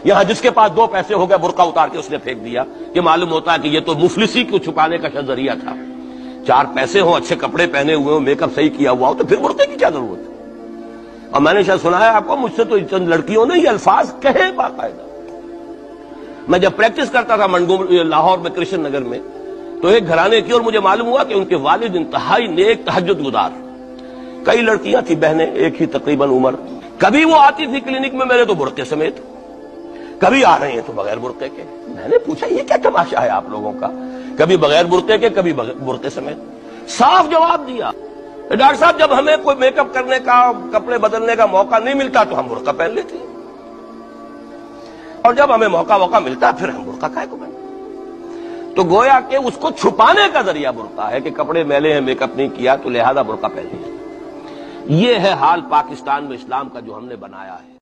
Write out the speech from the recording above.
یہاں جس کے پاس 2 پیسے ہو گئے برقع اتار کے اس نے پھینک دیا، کہ معلوم ہوتا ہے کہ یہ تو مفلسی کو چھپانے کا ذریعہ تھا۔ 4 پیسے ہوں، اچھے کپڑے پہنے ہوئے ہوں، میک اپ صحیح کیا ہوا ہو، تو پھر برقعے کی کیا ضرورت ہے؟ اور میں نے شاید سنا ہے آپ کو، مجھ سے تو چند لڑکیوں نے یہ الفاظ کہے باقاعدہ۔ میں جب پریکٹس کرتا تھا لاہور میں کرشن نگر میں، تو ایک گھرانے کی، اور مجھے معلوم ہوا کہ ان کے والد انتہائی نیک تہجد گزار، کئی لڑکیاں تھی بہنیں ایک ہی تقریباً عمر، کبھی وہ آتی تھی کلینک میں میرے تو برقعے سمیت، کبھی آ رہے ہیں تو بغیر برقعے کے۔ میں نے پوچھا یہ کیا تماشا ہے آپ لوگوں کا، کبھی بغیر برقعے کے کبھی برقعے سمیت۔ صاف جواب دیا، ڈاکٹر صاحب جب ہمیں کوئی میک اپ کرنے کا، کپڑے بدلنے کا موقع نہیں ملتا تو ہم برقعہ پہن لیتے ہیں، اور جب ہمیں موقع ملتا پھر ہم برقعہ کائے کو پہنتے۔ تو گویا کہ اس کو چھپانے کا ذریعہ برقعہ ہے کہ کپڑے میلے ہیں، میک اپ نہیں کیا تو لہذا برقعہ پہن لیا۔ یہ ہے حال پاکستان میں اسلام کا جو ہم نے بنایا ہے۔